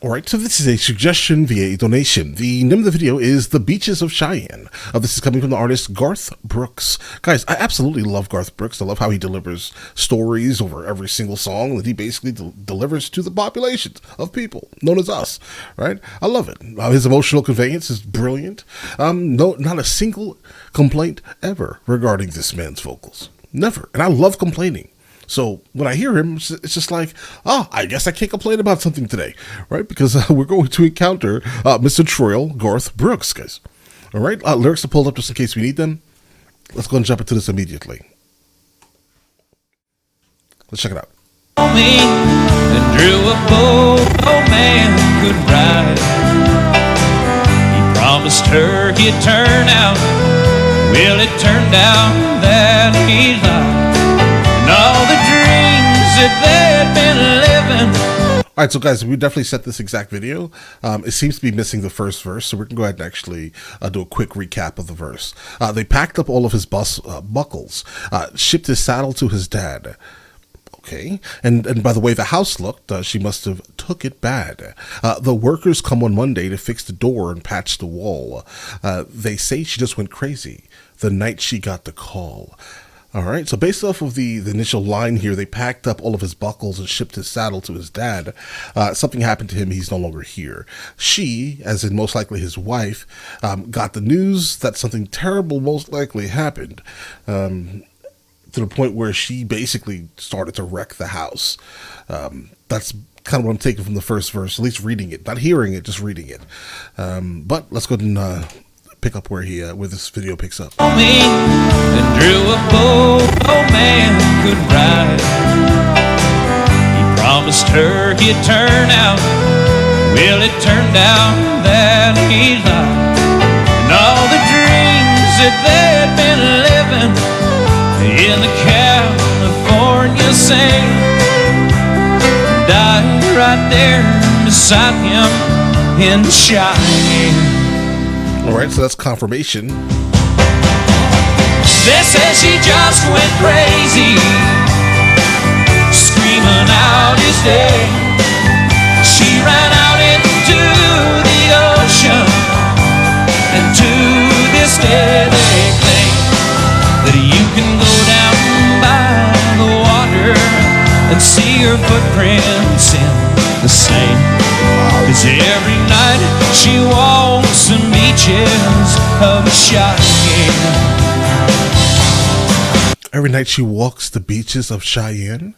Alright, so this is a suggestion via a donation. The name of the video is The Beaches of Cheyenne. This is coming from the artist Garth Brooks. Guys, I absolutely love Garth Brooks. I love how he delivers stories over every single song that he basically delivers to the populations of people known as us, right? I love it. His emotional conveyance is brilliant. Not a single complaint ever regarding this man's vocals. Never. And I love complaining. So when I hear him, it's just like, I guess I can't complain about something today, right? Because we're going to encounter Mr. Troil Garth Brooks, guys. All right, lyrics are pulled up just in case we need them. Let's go and jump into this immediately. Let's check it out. Me and drew a bow, no man could ride. He promised her he'd turn out. Well, it turned out that he lied. And all the dreams that they'd been living. All right, so guys, we definitely set this exact video. It seems to be missing the first verse, so we're going to go ahead and actually do a quick recap of the verse. They packed up all of his buckles, shipped his saddle to his dad. Okay, and by the way the house looked, she must have took it bad. The workers come on Monday to fix the door and patch the wall. They say she just went crazy the night she got the call. All right, so based off of the initial line here, they packed up all of his buckles and shipped his saddle to his dad. Something happened to him. He's no longer here. She, as in most likely his wife, got the news that something terrible most likely happened, to the point where she basically started to wreck the house. That's kind of what I'm taking from the first verse, at least reading it. Not hearing it, just reading it. But let's go ahead and pick up where this video picks up. Me and drew a bow, no man could ride. He promised her he'd turn out. Well, it turned out that he lied. And all the dreams that they'd been living in the California sand died right there beside him in Cheyenne. Alright, so that's confirmation. They say she just went crazy, screaming out his name. She ran out into the ocean, and to this day they claim that you can go down by the water and see her footprints in the sand. 'Cause every night she walks the beaches of Cheyenne. Every night she walks the beaches of Cheyenne?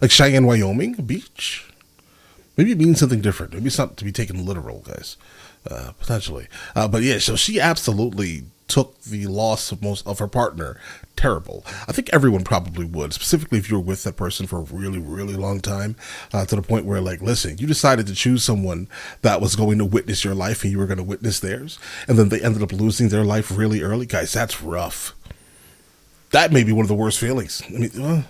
Like Cheyenne, Wyoming? A beach? Maybe it means something different. Maybe it's not to be taken literal, guys. Potentially. But yeah, so she absolutely took the loss of most of her partner terrible. I think everyone probably would, specifically if you were with that person for a really, really long time, to the point where, like, listen, you decided to choose someone that was going to witness your life and you were going to witness theirs, and then they ended up losing their life really early. Guys, that's rough. That may be one of the worst feelings. I mean,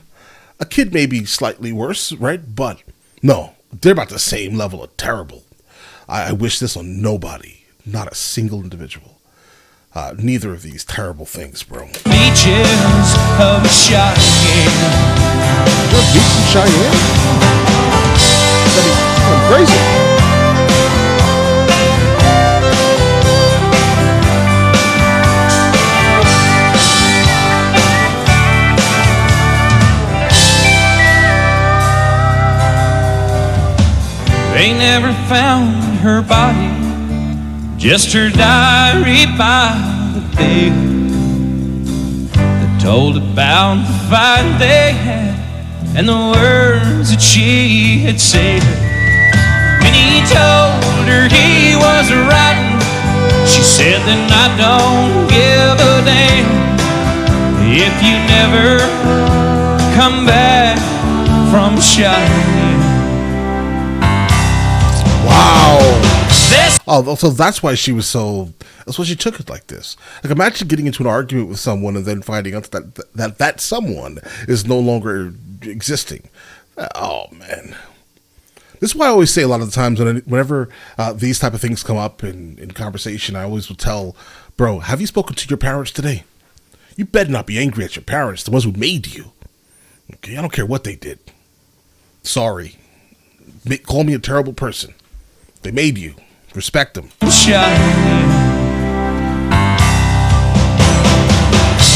a kid may be slightly worse, right? But no, they're about the same level of terrible. I wish this on nobody, not a single individual. Neither of these terrible things, bro. Beaches of Cheyenne. What, beach in Cheyenne? That'd be crazy. They never found her body, just her diary by the bed that told about the fight they had and the words that she had said. When he told her he was riding, she said, then I don't give a damn if you never come back from Cheyenne. Wow. Oh, so that's why she was so. That's why she took it like this. Like, imagine getting into an argument with someone and then finding out that someone is no longer existing. Oh man, this is why I always say a lot of the times whenever these type of things come up in conversation, I always will tell, bro, have you spoken to your parents today? You better not be angry at your parents, the ones who made you. Okay, I don't care what they did. Sorry, call me a terrible person. They made you. Respect them. Cheyenne.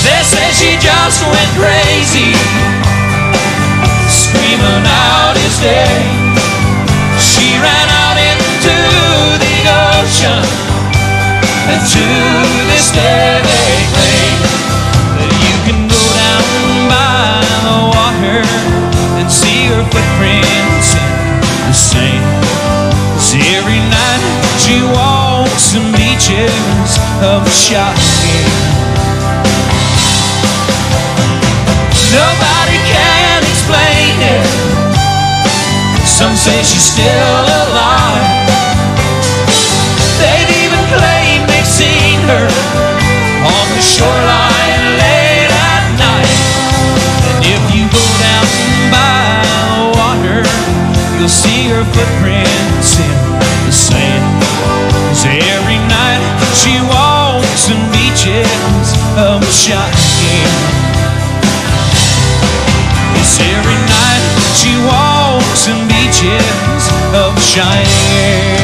They say she just went crazy, screaming out his name. She ran out into the ocean, and to this day they claim that you can go down by the water and see her footprints in the sand. 'Cause every night she walks the beaches of Cheyenne. Nobody can explain it. Some say she's still alive. They've even claimed they've seen her on the shoreline late at night. And if you go down by the water, you'll see her footprints in the sand. 'Cause every night she walks the beaches of Cheyenne. Yes, every night she walks the beaches of Cheyenne.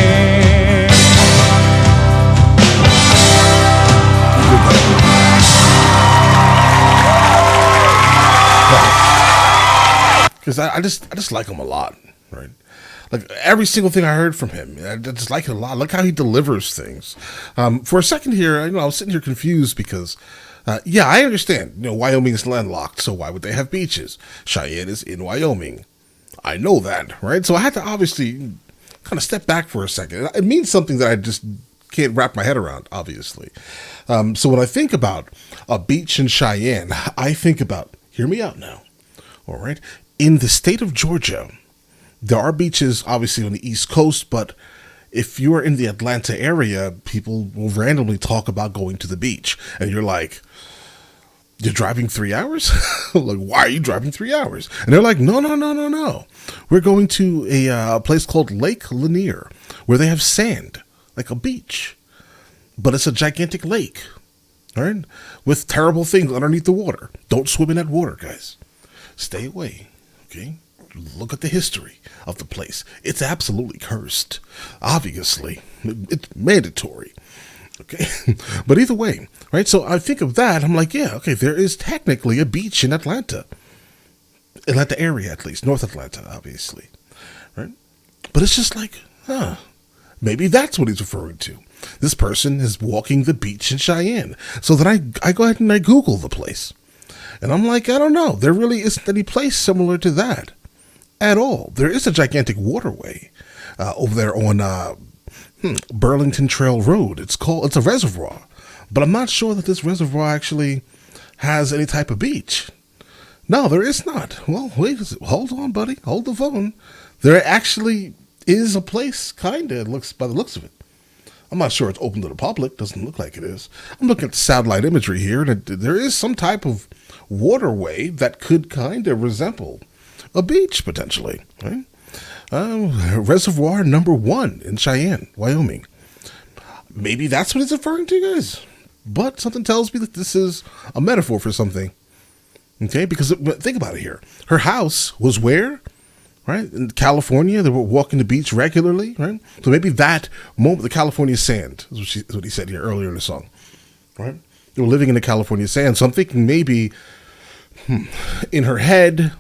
Because I just like him a lot, right? Like every single thing I heard from him, I just like it a lot. Look how he delivers things. For a second here, I was sitting here confused because, yeah, I understand. Wyoming is landlocked, so why would they have beaches? Cheyenne is in Wyoming. I know that, right? So I had to obviously kind of step back for a second. It means something that I just can't wrap my head around, obviously. So when I think about a beach in Cheyenne, I think about, hear me out now, all right? In the state of Georgia, there are beaches, obviously, on the East Coast, but if you're in the Atlanta area, people will randomly talk about going to the beach. And you're like, you're driving 3 hours? Like, why are you driving 3 hours? And they're like, no. We're going to a place called Lake Lanier, where they have sand, like a beach. But it's a gigantic lake, all right? With terrible things underneath the water. Don't swim in that water, guys. Stay away, okay? Look at the history of the place. It's absolutely cursed. Obviously, it's mandatory. Okay, but either way, right? So I think of that. I'm like, yeah, okay. There is technically a beach in Atlanta area, at least North Atlanta, obviously, right? But it's just like, maybe that's what he's referring to. This person is walking the beach in Cheyenne. So then I go ahead and I Google the place, and I'm like, I don't know. There really isn't any place similar to that at all. There is a gigantic waterway over there on Burlington Trail Road. It's a reservoir, but I'm not sure that this reservoir actually has any type of beach. No, there is not. Well, wait, hold on, buddy. Hold the phone. There actually is a place, kinda, by the looks of it. I'm not sure it's open to the public. Doesn't look like it is. I'm looking at the satellite imagery here, and there is some type of waterway that could kind of resemble a beach, potentially, right? Reservoir number 1 in Cheyenne, Wyoming. Maybe that's what it's referring to, guys. But something tells me that this is a metaphor for something. Okay, because think about it here. Her house was where? Right? In California. They were walking the beach regularly, right? So maybe that moment, the California sand, is what he said here earlier in the song, right? They were living in the California sand. So I'm thinking maybe in her head,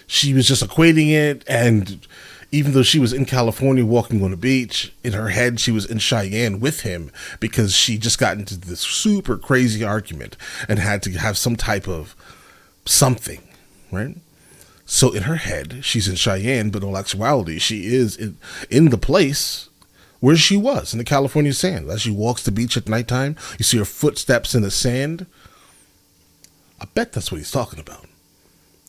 she was just equating it, and even though she was in California walking on the beach, in her head she was in Cheyenne with him because she just got into this super crazy argument and had to have some type of something, right? So in her head, she's in Cheyenne, but in all actuality, she is in the place where she was, in the California sand. As she walks the beach at nighttime, you see her footsteps in the sand. I bet that's what he's talking about.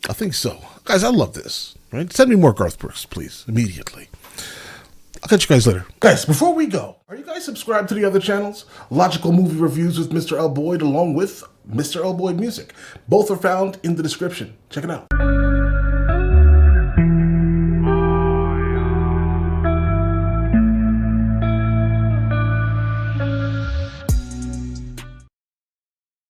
I think so. Guys, I love this. Right? Send me more Garth Brooks, please, immediately. I'll catch you guys later. Guys, before we go, are you guys subscribed to the other channels? Logical Movie Reviews with Mr. L. Boyd, along with Mr. L. Boyd Music. Both are found in the description. Check it out.